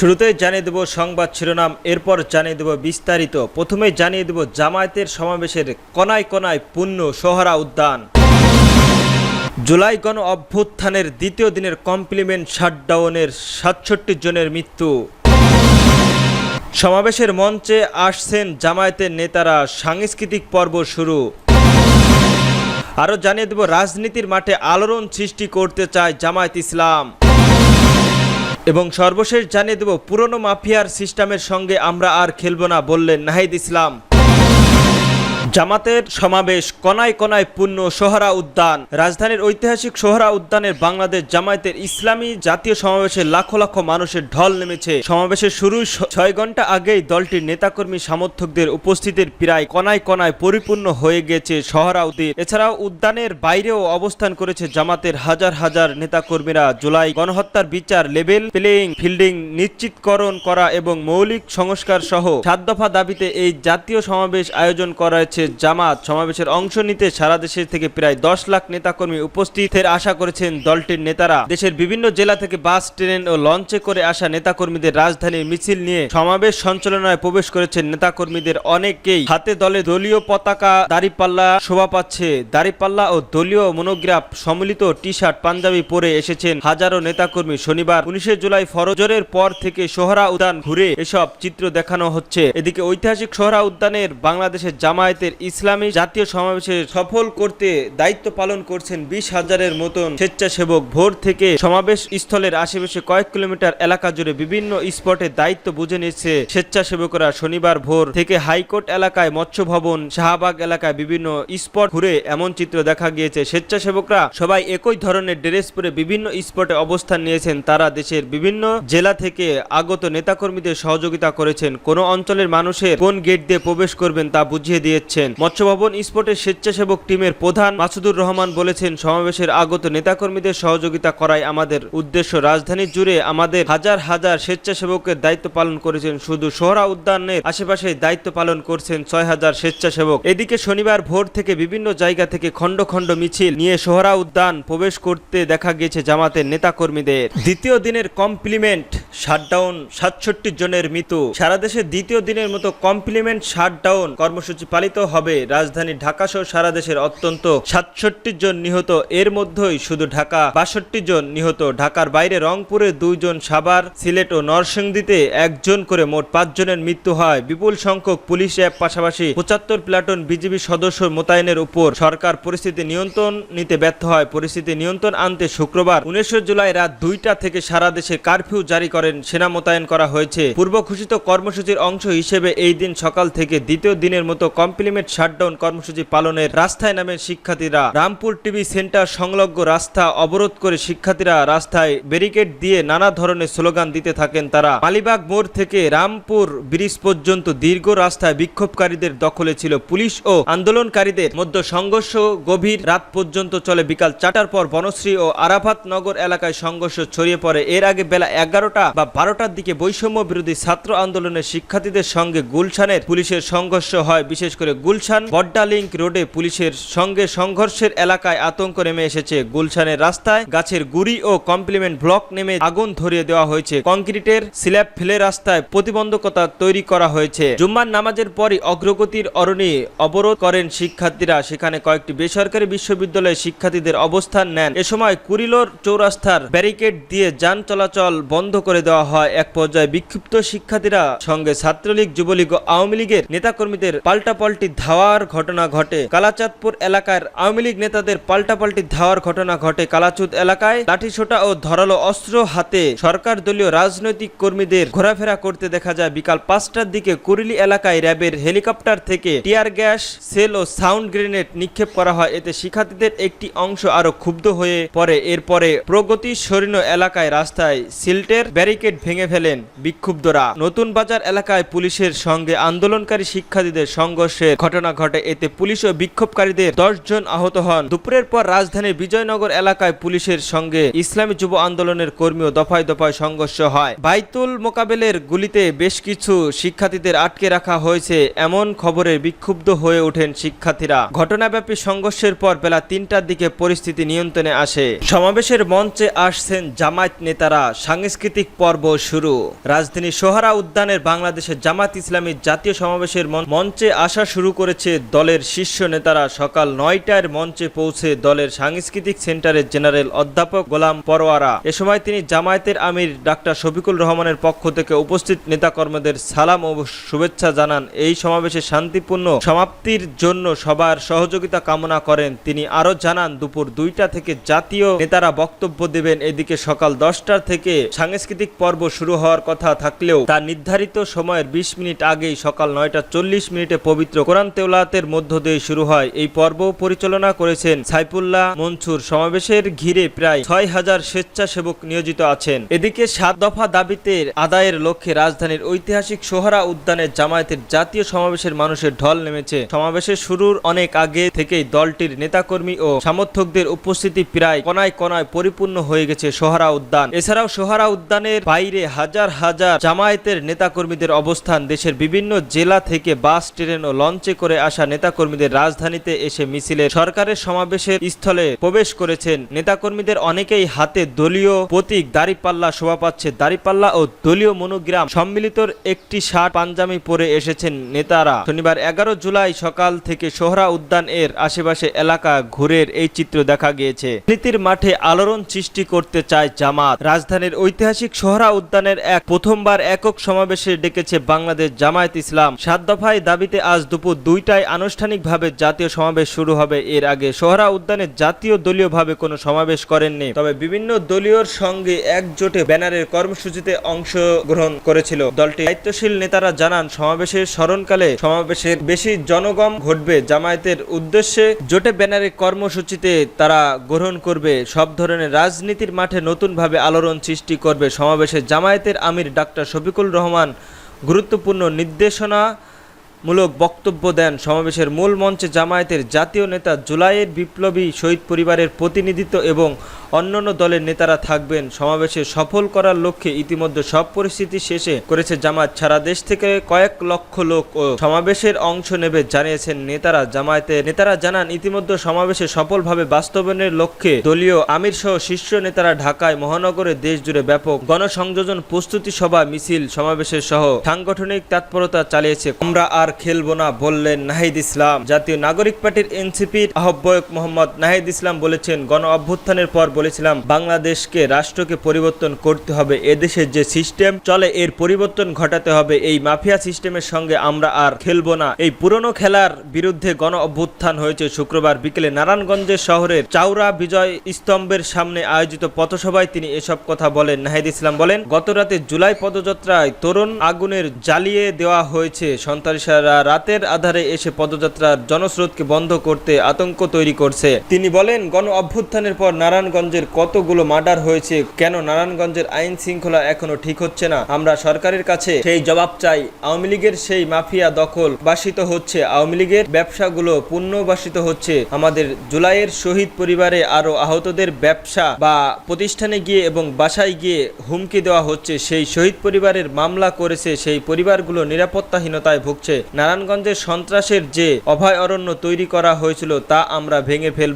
শুরুতেই জানিয়ে দেব সংবাদ শিরোনাম, এরপর জানিয়ে দেব বিস্তারিত। প্রথমেই জানিয়ে দেব জামায়াতের সমাবেশের কণায় কণায় পূর্ণ সোহরা উদ্যান। জুলাই গণ অভ্যুত্থানের দ্বিতীয় দিনের কমপ্লিমেন্ট শাটডাউনের ৬৭ জনের মৃত্যু। সমাবেশের মঞ্চে আসছেন জামায়াতের নেতারা, সাংস্কৃতিক পর্ব শুরু। আরও জানিয়ে দেব রাজনীতির মাঠে আলোড়ন সৃষ্টি করতে চায় জামায়াত ইসলাম। এবং সর্বশেষ জানিয়ে দেব পুরনো মাফিয়ার সিস্টেমের সঙ্গে আমরা আর খেলব না বললেন নাহিদ ইসলাম। জামাতের সমাবেশ কণায় কণায় পূর্ণ সোহরা উদ্যান। রাজধানীর ঐতিহাসিক সোহরা উদ্যানের বাংলাদেশ জামায়াতের ইসলামী জাতীয় সমাবেশে লাখো লাখো মানুষের ঢল নেমেছে। সমাবেশের শুরু ৬ ঘন্টা আগেই দলটির নেতাকর্মী সমর্থকদের উপস্থিতির প্রায় কণায় কণায় পরিপূর্ণ হয়ে গেছে সোহরা উদ্যান। এছাড়াও উদ্যানের বাইরেও অবস্থান করেছে জামাতের হাজার হাজার নেতাকর্মীরা। জুলাই গণহত্যার বিচার, লেভেল প্লেইং ফিল্ডিং নিশ্চিতকরণ করা এবং মৌলিক সংস্কার সহ ৭ দফা দাবিতে এই জাতীয় সমাবেশ আয়োজন করা হয়েছে। জামাত সমাবেশের অংশ নিতে সারা দেশের থেকে প্রায় ১০ লাখ নেতাকর্মী উপস্থিতের আশা করেছেন দলটির নেতারা। দেশের বিভিন্ন জেলা থেকে বাস, ট্রেন ও লঞ্চে করে আসা নেতাকর্মীদের রাজধানীর মিছিল নিয়ে সমাবেশ সঞ্চালনায় প্রবেশ করেছেন নেতাকর্মীদের অনেকেই হাতে দলে দলীয় পতাকা, দাড়িপাল্লা শোভা পাচ্ছে। দাড়িপাল্লা ও দলীয় মনোগ্রাফ সম্মিলিত টি শার্ট, পাঞ্জাবি পরে এসেছেন হাজারো নেতাকর্মী। শনিবার ১৯ জুলাই ফজরের পর থেকে সোহরা উদ্যান ঘুরে এসব চিত্র দেখানো হচ্ছে। এদিকে ঐতিহাসিক সোহরা উদ্যানের বাংলাদেশের জামায়াতের ইসলামী জাতীয় সমাবেশে সফল করতে দায়িত্ব পালন করছেন ২০,০০০-এর মতন স্বেচ্ছাসেবক। ভোর থেকে সমাবেশ স্থলের আশেপাশে কয়েক কিলোমিটার এলাকা জুড়ে বিভিন্ন স্পটে দায়িত্ব বুঝে নিচ্ছে স্বেচ্ছাসেবকরা। শনিবার ভোর থেকে হাইকোর্ট এলাকায়, মৎস্য ভবন, শাহবাগ এলাকায় বিভিন্ন স্পট ঘুরে এমন চিত্র দেখা গিয়েছে। স্বেচ্ছাসেবকরা সবাই একই ধরনের ড্রেস পরে বিভিন্ন স্পটে অবস্থান নিয়েছেন। তারা দেশের বিভিন্ন জেলা থেকে আগত নেতাকর্মীদের সহযোগিতা করেছেন। কোন অঞ্চলের মানুষের কোন গেট দিয়ে প্রবেশ করবেন তা বুঝিয়ে দিয়েছেন। মৎস্য ভবন স্পটের স্বেচ্ছাসেবক টিমের প্রধান মাসুদুর রহমান বলেছেন, সমাবেশের আগত নেতাকর্মীদের সহযোগিতা করাই আমাদের উদ্দেশ্য। রাজধানী জুড়ে আমাদের হাজার হাজার স্বেচ্ছাসেবকের দায়িত্ব পালন করেছেন। শুধু সোহরা উদ্যানের আশেপাশে দায়িত্ব পালন করছেন ৬,০০০ স্বেচ্ছাসেবক। এদিকে শনিবার ভোর থেকে বিভিন্ন জায়গা থেকে খণ্ড খণ্ড মিছিল নিয়ে সোহরা উদ্যান প্রবেশ করতে দেখা গেছে জামাতের নেতাকর্মীদের। দ্বিতীয় দিনের কমপ্লিমেন্ট শাটডাউন, ৬৭ জনের মৃত্যু। সারা দেশে দ্বিতীয় দিনের মতো কমপ্লিমেন্ট শাটডাউন কর্মসূচি পালিত হবে। রাজধানী ঢাকা সহ সারা দেশের অত্যন্ত ৬৭ জন নিহত। এর মধ্যেই শুধু ঢাকা ৬২ জন নিহত। ঢাকার বাইরে রংপুরে ২ জন, সাভার, সিলেট ও নরসিংদীতে ১ জন করে মোট ৫ জনের মৃত্যু হয়। বিপুল সংখ্যক পুলিশ র্যাব পাশাপাশি ৭৫ প্লাটুন বিজিবি সদস্য মোতায়েনের উপর সরকার পরিস্থিতি নিয়ন্ত্রণ নিতে ব্যর্থ হয়। পরিস্থিতি নিয়ন্ত্রণ আনতে শুক্রবার ১৯ জুলাই রাত ২টা থেকে সারা দেশে কারফিউ জারি করেন, সেনা মোতায়েন করা হয়েছে। পূর্ব ঘোষিত কর্মসূচির অংশ হিসেবে এই দিন সকাল থেকে দ্বিতীয় দিনের মতো কমপ্লিমেন্ট শাটডাউন কর্মসূচি পালনের রাস্তায় নামেন শিক্ষার্থীরা। রামপুর টিভি সেন্টার সংলগ্ন রাস্তা অবরোধ করে শিক্ষার্থীরা রাস্তায় ব্যারিকেড দিয়ে নানা ধরনের স্লোগান দিতে থাকেন। তারা মালিবাগ মোড় থেকে রামপুর ব্রিজ পর্যন্ত দীর্ঘ রাস্তায় বিক্ষোভকারীদের দখলে ছিল। পুলিশ ও আন্দোলনকারীদের মধ্যে সংঘর্ষ গভীর রাত পর্যন্ত চলে। বিকাল ৪টার পর বনশ্রী ও আরাফাত নগর এলাকায় সংঘর্ষ ছড়িয়ে পড়ে। এর আগে বেলা ১১টা বা ১২টার দিকে বৈষম্য বিরোধী ছাত্র আন্দোলনের শিক্ষার্থীদের সঙ্গে গুলশানের পুলিশের সংঘর্ষ হয়। বিশেষ করে গুলশান বড্ডা লিংক রোডে পুলিশের সঙ্গে সংঘর্ষের এলাকায় আতঙ্ক নেমে এসেছে। গুলশানের রাস্তায় গাছের গুড়ি ও কমপ্লিমেন্ট ব্লক নেমে আগুন ধরিয়ে দেওয়া হয়েছে। কংক্রিটের স্ল্যাব ফেলে রাস্তায় প্রতিবন্ধকতা তৈরি করা হয়েছে। জুম্মার নামাজের পরই অগ্রগতির অরণি অবরোধ করেন শিক্ষার্থীরা। সেখানে কয়েকটি বেসরকারি বিশ্ববিদ্যালয়ের শিক্ষার্থীদের অবস্থান নেন। এ সময় কুড়িলোর চৌরাস্তার ব্যারিকেড দিয়ে যান চলাচল বন্ধ করে দেওয়া হয়। এক পর্যায়ে বিক্ষুব্ধ শিক্ষার্থীরা সঙ্গে ছাত্রলীগ, যুবলীগ ও আওয়ামী লীগের নেতাকর্মীদের পাল্টাপাল্টি ধাওয়ার ঘটনা ঘটে। কালাচাঁদপুর এলাকার আওয়ামী লীগ নেতাদের পাল্টাপাল্টি ধাওয়ার ঘটনা ঘটে। কালাচুদ এলাকায় লাঠিসোঁটা ও ধারালো অস্ত্র হাতে সরকার দলীয় রাজনৈতিক কর্মীদের ঘোরাফেরা করতে দেখা যায়। বিকাল ৫টার দিকে কুড়িলি এলাকায় র্যাবের হেলিকপ্টার থেকে টিয়ার গ্যাস, সেল ও সাউন্ড গ্রেনেড নিক্ষেপ করা হয়। এতে শিক্ষার্থীদের একটি অংশ আরো ক্ষুব্ধ হয়ে পড়ে। এরপরে প্রগতি সরিণ এলাকায় রাস্তায় সিল্টের ব্যারিকেড ভেঙে ফেলেন বিক্ষুব্ধরা। নতুন বাজার এলাকায় পুলিশের সঙ্গে আন্দোলনকারী শিক্ষার্থীদের সংঘর্ষের ঘটনা ঘটে। এতে পুলিশ ও বিক্ষোভকারীদের 10 জন আহত হন। দুপুরের পর রাজধানীর বিজয়নগর এলাকায় পুলিশের সঙ্গে ইসলামী যুব আন্দোলনের কর্মী ও দফায় দফায় সংঘর্ষ হয়। বাইতুল মোকাবেলের গুলিতে বেশ কিছু শিক্ষার্থীদের আটকে রাখা হয়েছে এমন খবরে বিক্ষুব্ধ হয়ে ওঠেন শিক্ষার্থীরা। ঘটনাব্যাপী সংঘর্ষের পর বেলা 3টার দিকে পরিস্থিতি নিয়ন্ত্রণে আসে। সমাবেশের মঞ্চে আসছেন জামায়াত নেতারা। সাংস্কৃতিক পর্ব শুরু। রাজধানী সোহরা উদ্যানের বাংলাদেশের জামায়াত ইসলামী জাতীয় সমাবেশের মঞ্চে আসা শুরু করেছে দলের শীর্ষ নেতারা। সকাল 9টার মঞ্চে পৌঁছে দলের সাংস্কৃতিক সেন্টারের জেনারেল অধ্যাপক গোলাম পরোয়ারা। এ সময় তিনি জামায়াতের আমির ডাক্তার শফিকুল রহমানের পক্ষ থেকে উপস্থিত নেতাকর্মীদের সালাম ও শুভেচ্ছা জানান। এই সমাবেশের শান্তিপূর্ণ সমাপ্তির জন্য সবার সহযোগিতা কামনা করেন। তিনি আরো জানান, দুপুর 2টা থেকে জাতীয় নেতারা বক্তব্য দেবেন। এদিকে সকাল 10টা থেকে সাংস্কৃতিক পর্ব শুরু হওয়ার কথা থাকলেও তা নির্ধারিত সময়ের 20 মিনিট আগেই সকাল 9টা 40 পবিত্র কোরআন তেলাওয়াতের মধ্য দিয়ে শুরু হয়। এই পর্ব পরিচালনা করেছেন সাইফুল্লাহ মনসুর। সমাবেশের ঘিরে প্রায় 6000 স্বেচ্ছাসেবক নিয়োজিত আছেন। এদিকে 7 দফা দাবিতে আদায়ের লক্ষ্যে রাজধানীর ঐতিহাসিক সোহরা উদ্যানে জামায়াতের জাতীয় সমাবেশের মানুষের ঢল নেমেছে। সমাবেশের শুরুর অনেক আগে থেকেই দলটির নেতাকর্মী ও সমর্থকদের উপস্থিতি প্রায় কোনায় কোনায় পরিপূর্ণ হয়ে গেছে সোহরা উদ্যান। এছাড়াও সোহরা উদ্যানের বাইরে হাজার হাজার জামায়াতের নেতাকর্মীদের অবস্থান। দেশের বিভিন্ন জেলা থেকে বাস, ট্রেন ও লঞ্চে করে আসা নেতাকর্মীদের রাজধানীতে এসে মিছিলে সরকারের সমাবেশের স্থলে প্রবেশ করেছেন। নেতাকর্মীদের অনেকেই হাতে দলীয় প্রতীক দাড়িপাল্লা শোভা পাচ্ছে। দাড়িপাল্লা ও দলীয় মনোগ্রাম সম্মিলিত একটি শার্ট পাঞ্জাবি পরে এসেছেন নেতারা। শনিবার 11 জুলাই সকাল থেকে সোহরা উদ্যান এর আশেপাশে এলাকা ঘুরে এই চিত্র দেখা গিয়েছে। নীতির মাঠে আলোড়ন সৃষ্টি করতে চায় জামাত। রাজধানীর ঐতিহাসিক সোহরা উদ্যানের প্রথমবার একক সমাবেশে ডেকেছে বাংলাদেশ জামায়াত ইসলাম। 7 দফায় দাবিতে আজ দুপুর 2টায় আনুষ্ঠানিকভাবে জাতীয় সমাবেশ শুরু হবে। এর আগে সোহরা উদ্যানে জাতীয় দলীয়ভাবে কোনো সমাবেশ করেননি, তবে বিভিন্ন দলীয়র সঙ্গে একজোটে ব্যানারের কর্মসূচিতে অংশগ্রহণ করেছিল। দলটির দায়িত্বশীল নেতারা জানান, সমাবেশের স্মরণকালে সমাবেশের বেশি জনগণ ঘটবে। জামায়াতের উদ্দেশ্যে জোটে ব্যানারের কর্মসূচিতে তারা গ্রহণ করবে। সব ধরনের রাজনীতির মাঠে নতুনভাবে আলোড়ন সৃষ্টি করবে। সমাবেশে জামায়াতের আমির ডাক্তার শফিকুল রহমান গুরুত্বপূর্ণ নির্দেশনামূলক বক্তব্য দেন। সমাবেশের মূল মঞ্চে জামায়াতের জাতীয় নেতা, জুলাইয়ের বিপ্লবী শহীদ পরিবারের প্রতিনিধিত্ব এবং অন্যান্য দলের নেতারা থাকবেন। সমাবেশে সফল করার লক্ষ্যে ইতিমধ্যে সব পরিস্থিতি শেষে করেছে জামায়াত। সারা দেশ থেকে কয়েক লক্ষ লোক ও সমাবেশের অংশ নেবে জানিয়েছেন নেতারা। জামায়াতের নেতারা জানান, ইতিমধ্যে সমাবেশে সফলভাবে বাস্তবায়নের লক্ষ্যে দলীয় আমির সহ শীর্ষ নেতারা ঢাকায়, মহানগরে, দেশ জুড়ে ব্যাপক গণসংযোজন, প্রস্তুতি সভা, মিছিল, সমাবেশের সহ সাংগঠনিক তৎপরতা চালিয়েছে। আমরা আর খেলবো না বললেন নাহিদ ইসলাম। জাতীয় নাগরিক পার্টির এনসিপির আহ্বায়ক মোহাম্মদ নাহিদ ইসলাম বলেছেন, গণ অভ্যুত্থানের পর বলেছিলাম বাংলাদেশকে, রাষ্ট্রকে পরিবর্তন করতে হবে। এদেশে যে সিস্টেম চলে এর পরিবর্তন ঘটাতে হবে। এই মাফিয়া সিস্টেমের সঙ্গে আমরা আর খেলবো না। এই পুরনো খেলার বিরুদ্ধে গণ অভ্যুত্থান হয়েছে। শুক্রবার বিকেলে নারায়ণগঞ্জের শহরের চাউরা বিজয় স্তম্ভের সামনে আয়োজিত পথসভায় তিনি এসব কথা বলেন। নাহিদ ইসলাম বলেন, গতরাতে জুলাই পদযাত্রায় তরুণ আগুনের জ্বালিয়ে দেওয়া হয়েছে। সন্ত্রাসীরা রাতের আধারে এসে পদযাত্রার জনস্রোতকে বন্ধ করতে আতঙ্ক তৈরি করছে। তিনি বলেন, গণ অভ্যুত্থানের পর নারায়ণগঞ্জের কতগুলো মার্ডার হয়েছে, কেন নারায়ণগঞ্জের আইন শৃঙ্খলা এখনো ঠিক হচ্ছে না? আমরা সরকারের কাছে সেই জবাব চাই। আওয়ামী লীগের সেই মাফিয়া দখল বাসিত হচ্ছে, আওয়ামী লীগের ব্যবসাগুলো পুনর্বাসিত হচ্ছে। আমাদের জুলাইয়ের শহীদ পরিবারে আরো আহতদের ব্যবসা বা প্রতিষ্ঠানে গিয়ে এবং বাসায় গিয়ে হুমকি দেওয়া হচ্ছে। সেই শহীদ পরিবারের মামলা করেছে, সেই পরিবারগুলো নিরাপত্তাহীনতায় ভুগছে। নারায়ণগঞ্জের সন্ত্রাসের যে অভয় অরণ্য তৈরি করা হয়েছিল তা আমরা ভেঙে ফেলব।